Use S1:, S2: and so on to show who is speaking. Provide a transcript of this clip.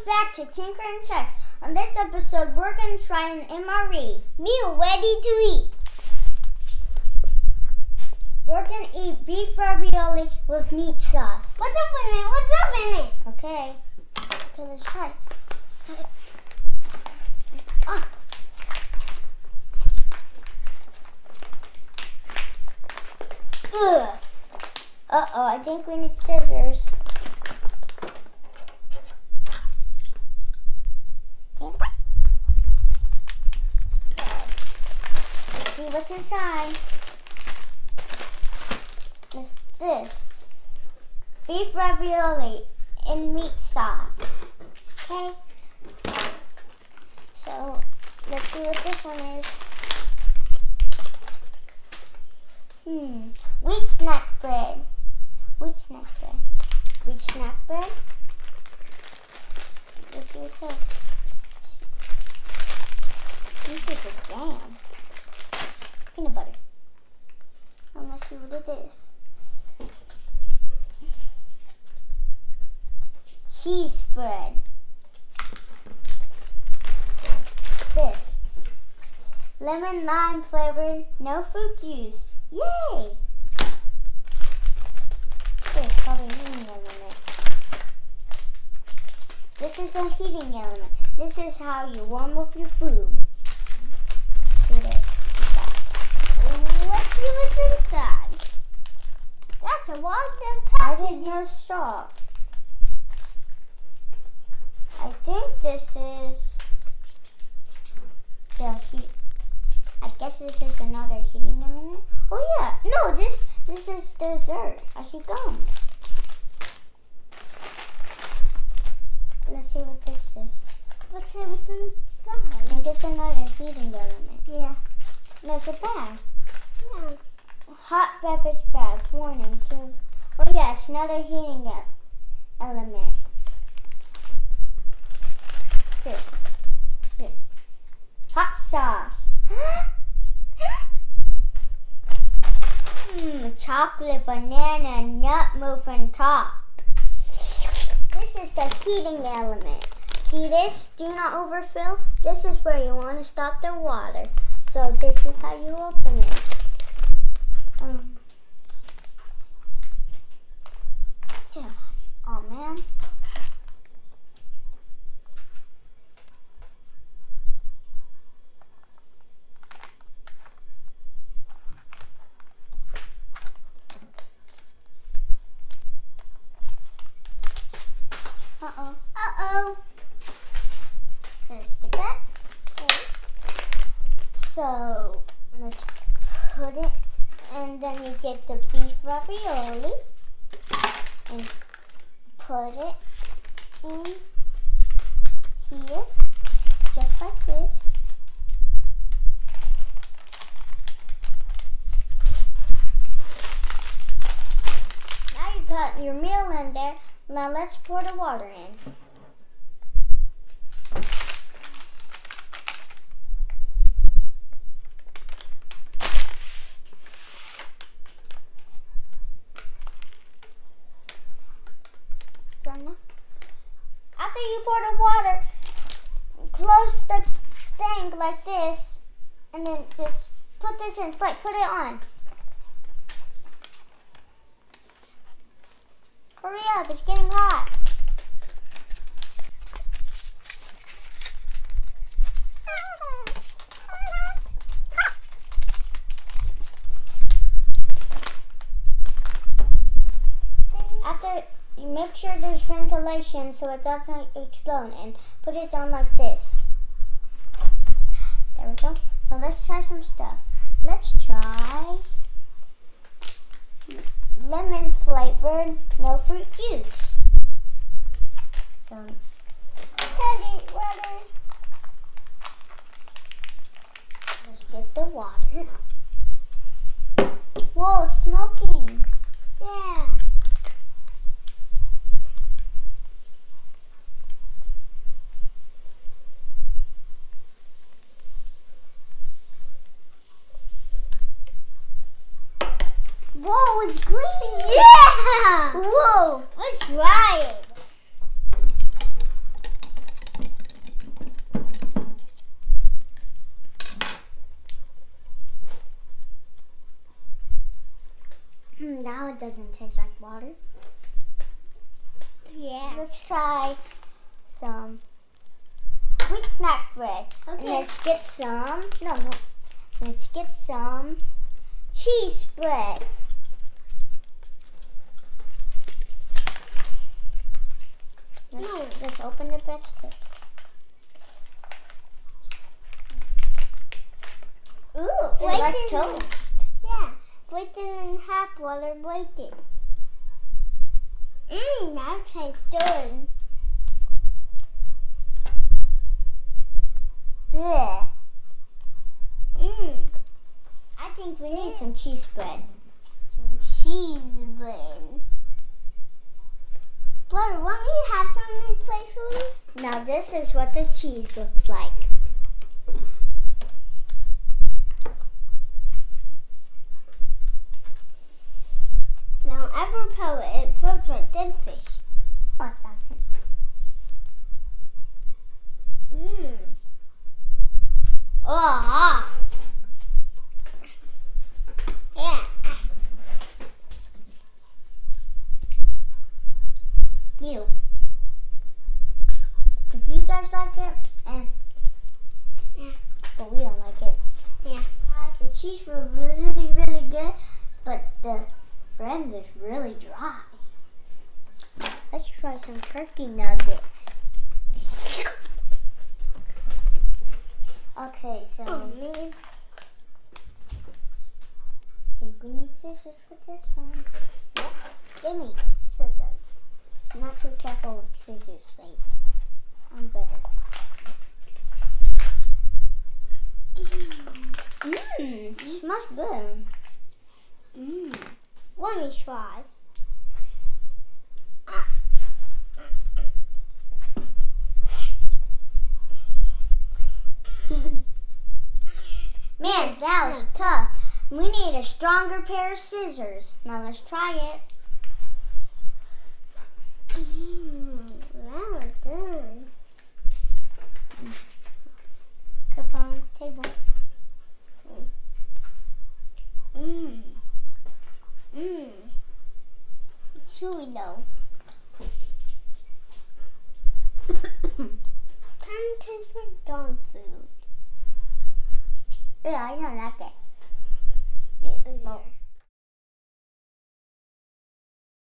S1: back to Tinker and Tech. On this episode, we're going to try an MRE. Meal ready to eat. We're going to eat beef ravioli with meat sauce.
S2: What's up in it? What's up in it?
S1: Okay, let's try. Ah. Ugh. Uh-oh, I think we need scissors. Let's see what's inside. What's this? Beef ravioli and meat sauce. Okay? So, let's see what this one is. Wheat snack bread. Wheat snack bread. Wheat snack bread. Let's see what's up. This is jam. Peanut butter. Let's see what it is. Cheese spread. This. Lemon lime flavored, no fruit juice. Yay! This probably heating element. This is a heating element. This is how you warm up your food. See this?
S2: Let's see what's inside. That's a washed-up package.
S1: I didn't know straw. I think this is the heat. I guess this is another heating element. Oh yeah, no, this is dessert. I see gum. Let's see what this is.
S2: Let's see what's inside.
S1: I think it's another heating element.
S2: Yeah.
S1: There's a bag.
S2: Yeah.
S1: Hot beverage bag. Warning. Oh yeah, it's another heating element. This. Hot sauce. Chocolate banana nut muffin top. This is the heating element. See this? Do not overfill. This is where you want to stop the water. So this is how you open it. Oh man. Uh-oh. Let's get that. Okay. So, let's put it, and then you get the beef ravioli, and put it in here, just like this. Now you got your meal in there. Now let's pour the water in. After you pour the water, close the thing like this, and then just put this in, like put it on. Hurry up, it's getting hot. After you make sure there's ventilation so it doesn't explode, and put it down like this. There we go. So let's try some stuff. Let's try lemon flavored, no fruit juice. So, water. Let's get the water. Whoa, it's smoking.
S2: Yeah.
S1: Whoa, it's green.
S2: Yeah.
S1: Whoa.
S2: Let's try it.
S1: it doesn't taste like water.
S2: Yeah.
S1: Let's try some wheat snack bread.
S2: Okay.
S1: And let's get some, let's get some cheese spread. Let's open the breadsticks.
S2: Ooh,
S1: It's like
S2: break them.
S1: toast.
S2: Yeah. Break them in half while they're breaking. That tastes good.
S1: Yeah.
S2: I think we
S1: We
S2: need
S1: need some cheese spread.
S2: some cheese bread. Brother, want me to have some in place for you?
S1: Now this is what the cheese looks like.
S2: Now, ever peel it feels like dead fish.
S1: Oh, it doesn't. Oh,
S2: Yeah.
S1: you. If you guys like it,
S2: Yeah.
S1: but we don't like it.
S2: Yeah.
S1: The cheese was really, really good, but the bread was really dry. Let's try some turkey nuggets. Okay, so
S2: Oh, man.
S1: I think we need scissors for this one. Yep. Give me
S2: Scissors.
S1: not too careful with scissors, like I'm better. Smells good.
S2: Let me try.
S1: Man, that was tough. We need a stronger pair of scissors. Now let's try it.
S2: That was good.
S1: Cup on the table.
S2: Chewy though. Kind of tastes like dog food.
S1: Yeah, I don't like it.
S2: Well,